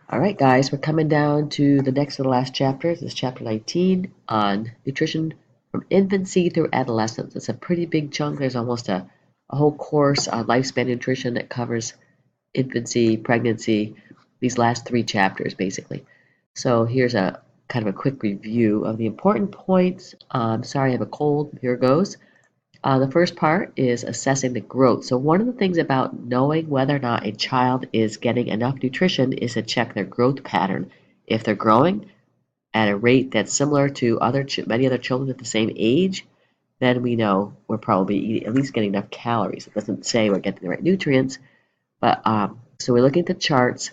All right, guys, we're coming down to the next to the last chapter. This is chapter 19 on nutrition from infancy through adolescence. It's a pretty big chunk. There's almost a whole course on lifespan nutrition that covers infancy, pregnancy, these last three chapters, basically. So here's a kind of a quick review of the important points. Sorry, I have a cold. Here it goes. The first part is assessing the growth. So one of the things about knowing whether or not a child is getting enough nutrition is to check their growth pattern. If they're growing at a rate that's similar to many other children at the same age, then we know we're probably at least getting enough calories. It doesn't say we're getting the right nutrients, but so we're looking at the charts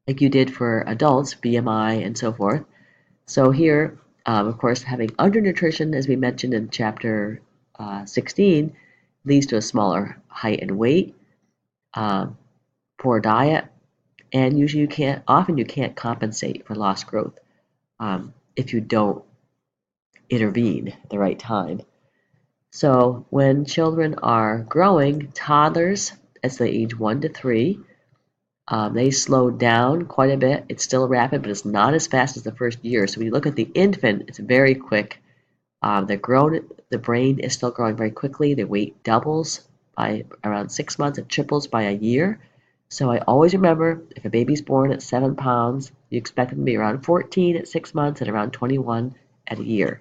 like you did for adults, BMI and so forth. So here, of course, having undernutrition, as we mentioned in chapter 16, leads to a smaller height and weight, um, poor diet, and usually often you can't compensate for lost growth if you don't intervene at the right time. So when children are growing, toddlers, as they age 1 to 3, they slow down quite a bit. It's still rapid, but it's not as fast as the first year. So when you look at the infant, it's very quick. The brain is still growing very quickly. The weight doubles by around 6 months. It triples by a year. So I always remember if a baby's born at 7 pounds, you expect them to be around 14 at 6 months and around 21 at a year.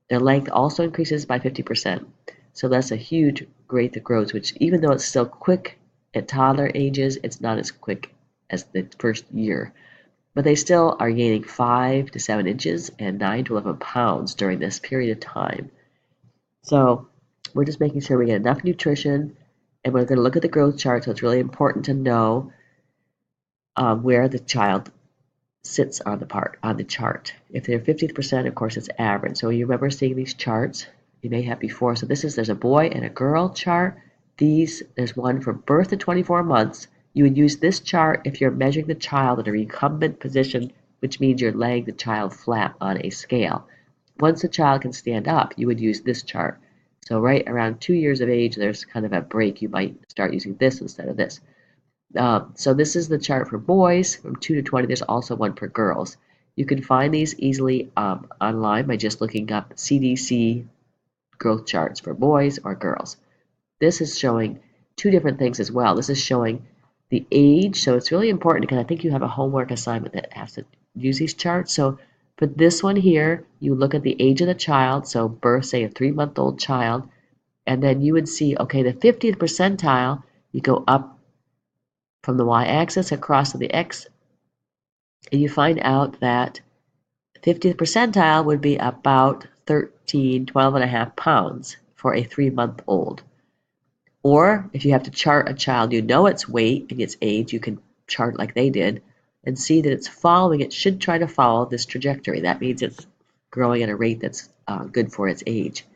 Their length also increases by 50%. So that's a huge rate that grows, which even though it's still quick at toddler ages, it's not as quick as the first year. But they still are gaining 5 to 7 inches and 9 to 11 pounds during this period of time. So we're just making sure we get enough nutrition, and we're going to look at the growth chart. So it's really important to know where the child sits on the chart. If they're 50th percent, of course, it's average. So you remember seeing these charts you may have before. So there's a boy and a girl chart. There's one from birth to 24 months. You would use this chart if you're measuring the child in a recumbent position, which means you're laying the child flat on a scale. Once the child can stand up, you would use this chart. So right around 2 years of age, there's kind of a break. You might start using this instead of this. So this is the chart for boys from 2 to 20. There's also one for girls. You can find these easily online by just looking up CDC growth charts for boys or girls. This is showing two different things as well. This is showing the age, so it's really important because I think you have a homework assignment that has to use these charts. So for this one here, you look at the age of the child, so birth, say a 3-month-old child, and then you would see, okay, the 50th percentile, you go up from the y-axis across to the x, and you find out that 50th percentile would be about 12 and a half pounds for a 3-month-old. Or if you have to chart a child, you know its weight and its age, you can chart like they did and see that it should try to follow this trajectory. That means it's growing at a rate that's good for its age.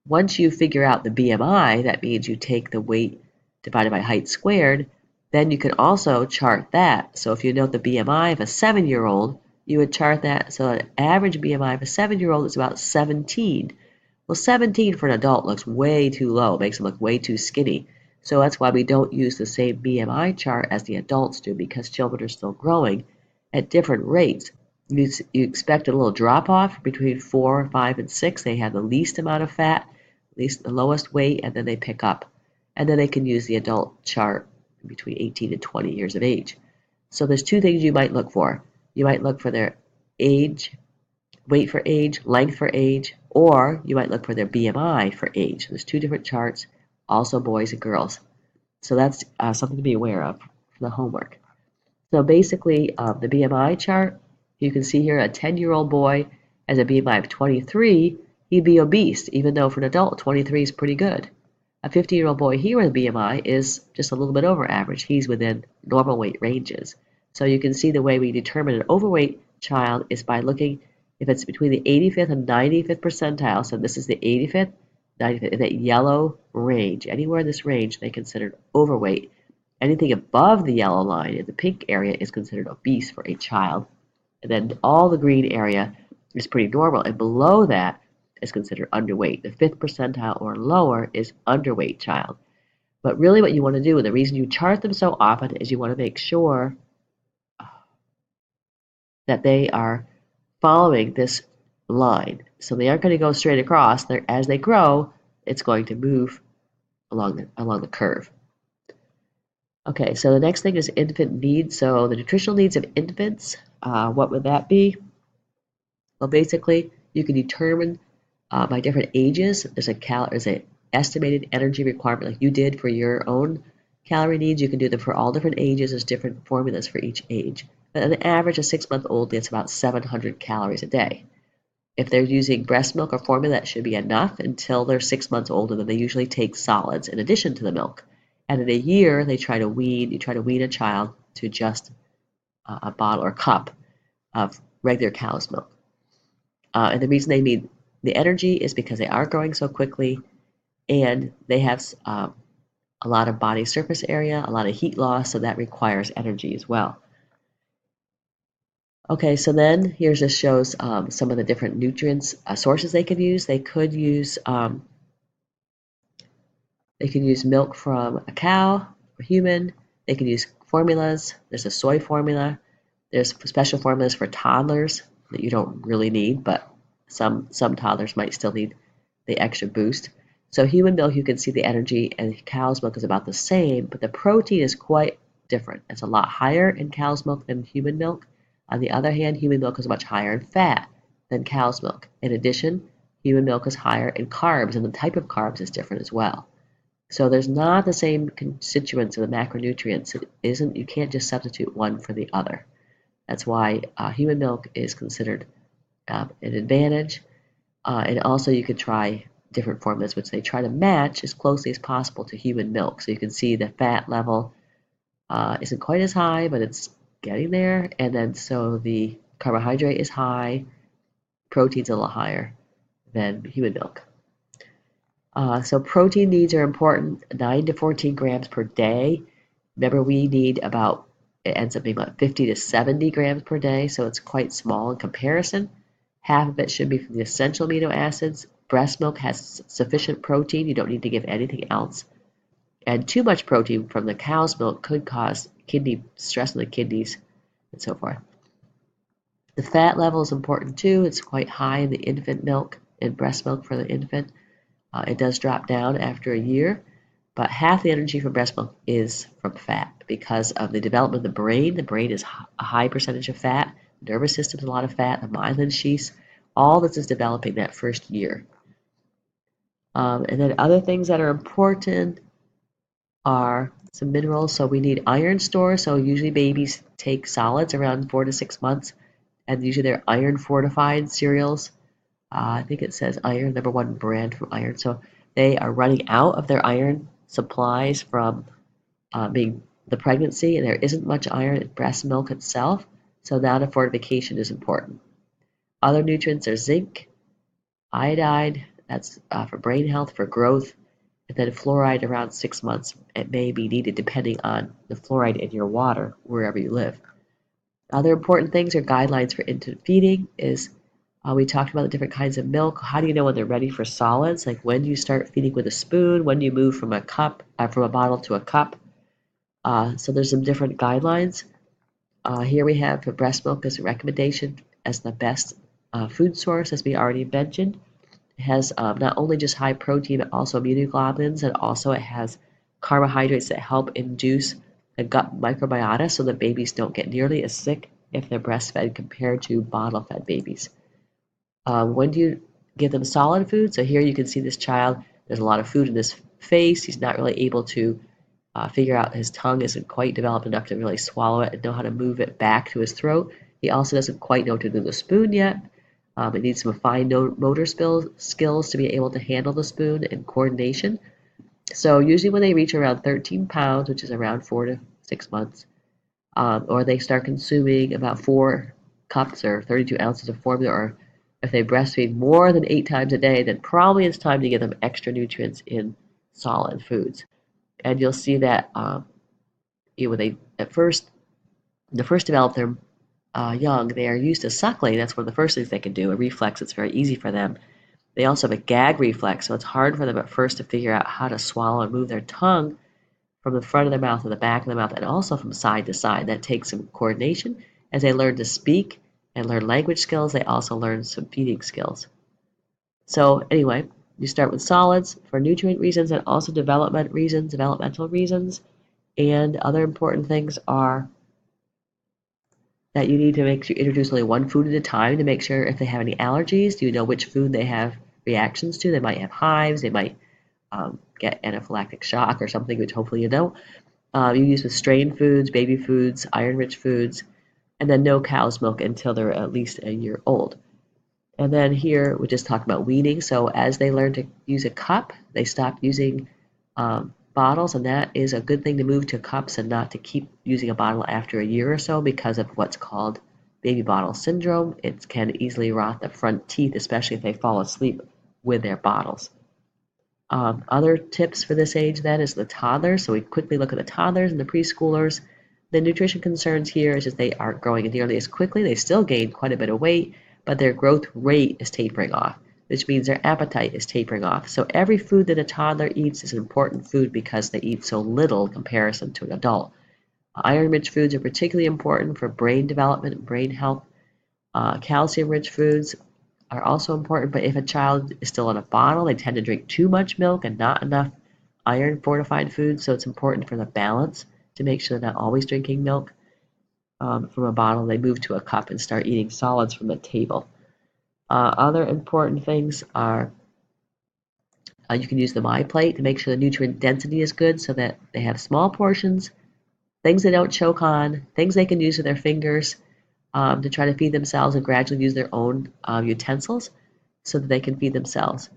Once you figure out the BMI, that means you take the weight divided by height squared, then you can also chart that. So if you note the BMI of a 7-year-old, you would chart that. So an average BMI of a 7-year-old is about 17. Well, 17 for an adult looks way too low, makes them look way too skinny. So that's why we don't use the same BMI chart as the adults do, because children are still growing at different rates. You expect a little drop off between 4, 5, and 6. They have the least amount of fat, least the lowest weight, and then they pick up. And then they can use the adult chart between 18 and 20 years of age. So there's two things you might look for. You might look for their age, weight for age, length for age, or you might look for their BMI for age. There's two different charts, also boys and girls. So that's something to be aware of for the homework. So basically, the BMI chart, you can see here a 10-year-old boy has a BMI of 23, he'd be obese, even though for an adult, 23 is pretty good. A 50-year-old boy here with a BMI is just a little bit over average. He's within normal weight ranges. So you can see the way we determine an overweight child is by looking if it's between the 85th and 95th percentile. So this is the 85th, 95th, that yellow range. Anywhere in this range, they considered overweight. Anything above the yellow line in the pink area is considered obese for a child. And then all the green area is pretty normal. And below that is considered underweight. The 5th percentile or lower is underweight child. But really what you want to do, and the reason you chart them so often, is you want to make sure that they are following this line. So they aren't going to go straight across. As they grow, it's going to move along the curve. Okay, so the next thing is infant needs. So the nutritional needs of infants, what would that be? Well, basically, you can determine by different ages. There's a estimated energy requirement like you did for your own calorie needs. You can do them for all different ages. There's different formulas for each age. But on average, a 6-month old gets about 700 calories a day. If they're using breast milk or formula, that should be enough until they're 6 months old, and then they usually take solids in addition to the milk. And in a year, you try to wean a child to just a bottle or cup of regular cow's milk. And the reason they need the energy is because they are growing so quickly, and they have a lot of body surface area, a lot of heat loss, so that requires energy as well. Okay, so then here just shows some of the different nutrients sources they could use. They could use milk from a cow or human. They can use formulas. There's a soy formula. There's special formulas for toddlers that you don't really need, but some toddlers might still need the extra boost. So human milk, you can see the energy, and cow's milk is about the same, but the protein is quite different. It's a lot higher in cow's milk than human milk. On the other hand, human milk is much higher in fat than cow's milk. In addition, human milk is higher in carbs, and the type of carbs is different as well. So there's not the same constituents of the macronutrients. It isn't, you can't just substitute one for the other. That's why human milk is considered an advantage. And also you could try different formulas which they try to match as closely as possible to human milk. So you can see the fat level isn't quite as high, but it's getting there. And then so the carbohydrate is high, protein's a little higher than human milk. So protein needs are important, 9 to 14 grams per day. Remember, we need about, it ends up being about 50 to 70 grams per day, so it's quite small in comparison. Half of it should be from the essential amino acids. Breast milk has sufficient protein. You don't need to give anything else. And too much protein from the cow's milk could cause kidney stress on the kidneys and so forth. The fat level is important too. It's quite high in the infant milk, in breast milk for the infant. It does drop down after a year, but half the energy from breast milk is from fat because of the development of the brain. The brain is a high percentage of fat. The nervous system is a lot of fat. The myelin sheaths, all this is developing that first year. And then other things that are important are some minerals. So we need iron stores. So usually babies take solids around 4 to 6 months, and usually they're iron fortified cereals. I think it says iron, number one brand from iron. So they are running out of their iron supplies from being the pregnancy, and there isn't much iron in breast milk itself. So now the fortification is important. Other nutrients are zinc, iodide, that's for brain health, for growth, and then fluoride around 6 months. It may be needed depending on the fluoride in your water wherever you live. Other important things or guidelines for infant feeding is we talked about the different kinds of milk. How do you know when they're ready for solids? Like when do you start feeding with a spoon? When do you move from a bottle to a cup? So there's some different guidelines. Here we have for breast milk as a recommendation as the best food source, as we already mentioned. It has not only just high protein, but also immunoglobulins, and also it has carbohydrates that help induce the gut microbiota so that babies don't get nearly as sick if they're breastfed compared to bottle-fed babies. When do you give them solid food? So here you can see this child, there's a lot of food in his face. He's not really able to figure out, his tongue isn't quite developed enough to really swallow it and know how to move it back to his throat. He also doesn't quite know how to do the spoon yet. It needs some fine motor skills to be able to handle the spoon and coordination. So usually when they reach around 13 pounds, which is around 4 to 6 months, or they start consuming about 4 cups or 32 ounces of formula, or if they breastfeed more than 8 times a day, then probably it's time to give them extra nutrients in solid foods. And you'll see that when they first develop their young, they are used to suckling. That's one of the first things they can do, a reflex. It's very easy for them. They also have a gag reflex, so it's hard for them at first to figure out how to swallow and move their tongue from the front of their mouth to the back of the mouth, and also from side to side. That takes some coordination. As they learn to speak, and learn language skills. They also learn some feeding skills. So anyway, you start with solids for nutrient reasons and also developmental reasons. And other important things are that you need to make sure you introduce only one food at a time to make sure if they have any allergies, do you know which food they have reactions to? They might have hives, they might get anaphylactic shock or something, which hopefully you don't. You use with strain foods, baby foods, iron-rich foods, and then no cow's milk until they're at least a year old. And then here we just talk about weaning. So as they learn to use a cup, they stop using bottles, and that is a good thing to move to cups and not to keep using a bottle after a year or so because of what's called baby bottle syndrome. It can easily rot the front teeth, especially if they fall asleep with their bottles. Other tips for this age then is the toddlers. So we quickly look at the toddlers and the preschoolers. The nutrition concerns here is that they aren't growing nearly as quickly. They still gain quite a bit of weight, but their growth rate is tapering off, which means their appetite is tapering off. So every food that a toddler eats is an important food because they eat so little in comparison to an adult. Iron-rich foods are particularly important for brain development and brain health. Calcium-rich foods are also important, but if a child is still in a bottle, they tend to drink too much milk and not enough iron fortified foods. So it's important for the balance to make sure they're not always drinking milk from a bottle. They move to a cup and start eating solids from the table. Other important things are you can use the My Plate to make sure the nutrient density is good so that they have small portions, things they don't choke on, things they can use with their fingers to try to feed themselves and gradually use their own utensils so that they can feed themselves.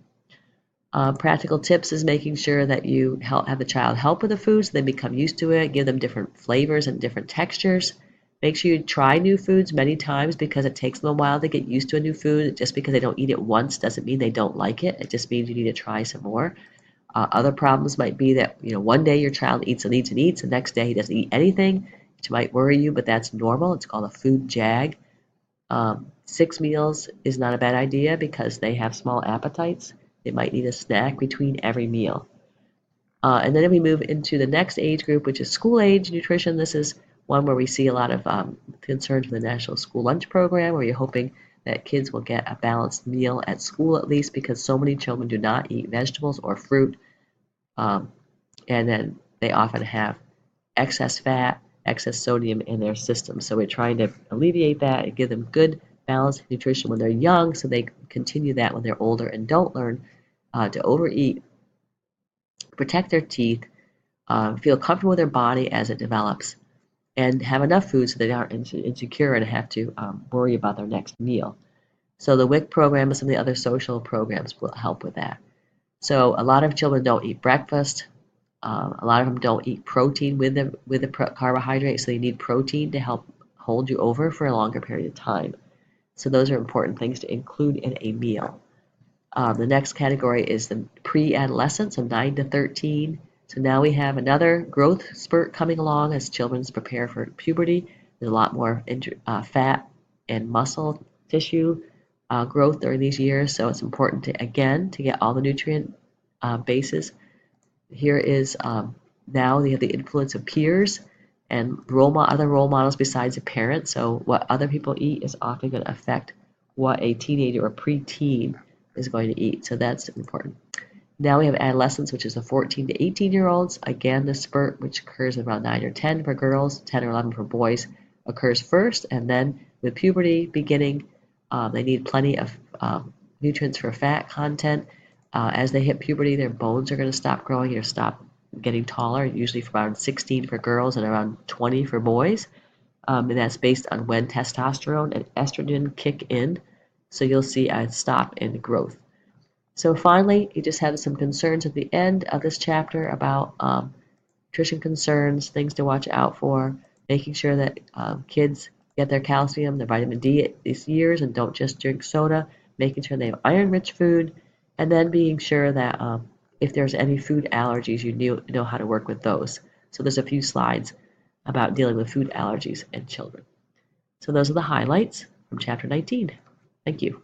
Practical tips is making sure that you have the child help with the food so they become used to it, give them different flavors and different textures. Make sure you try new foods many times because it takes them a while to get used to a new food. Just because they don't eat it once doesn't mean they don't like it. It just means you need to try some more. Other problems might be that one day your child eats and eats and eats, the next day he doesn't eat anything, which might worry you, but that's normal. It's called a food jag. 6 meals is not a bad idea because they have small appetites. They might need a snack between every meal. And then if we move into the next age group, which is school age nutrition, this is one where we see a lot of concerns with the National School Lunch Program, where you're hoping that kids will get a balanced meal at school at least because so many children do not eat vegetables or fruit. And then they often have excess fat, excess sodium in their system. So we're trying to alleviate that and give them good balanced nutrition when they're young so they continue that when they're older and don't learn to overeat, protect their teeth, feel comfortable with their body as it develops, and have enough food so they aren't insecure and have to worry about their next meal. So the WIC program and some of the other social programs will help with that. So a lot of children don't eat breakfast. A lot of them don't eat protein with the carbohydrate, so they need protein to help hold you over for a longer period of time. So those are important things to include in a meal. The next category is the pre-adolescent, so 9 to 13. So now we have another growth spurt coming along as children prepare for puberty. There's a lot more fat and muscle tissue growth during these years, so it's important to, again, to get all the nutrient bases. Here is now you have the influence of peers and other role models besides a parent. So what other people eat is often going to affect what a teenager or preteen is going to eat. So that's important. Now we have adolescence, which is the 14 to 18-year-olds. Again, the spurt, which occurs around 9 or 10 for girls, 10 or 11 for boys, occurs first. And then with puberty beginning, they need plenty of nutrients for fat content. As they hit puberty, their bones are going to stop growing or stop getting taller, usually from around 16 for girls and around 20 for boys. And that's based on when testosterone and estrogen kick in. So you'll see a stop in growth. So finally, you just have some concerns at the end of this chapter about nutrition concerns, things to watch out for, making sure that kids get their calcium, their vitamin D at these years and don't just drink soda, making sure they have iron-rich food, and then being sure that if there's any food allergies, you know how to work with those. So there's a few slides about dealing with food allergies in children. So those are the highlights from chapter 19. Thank you.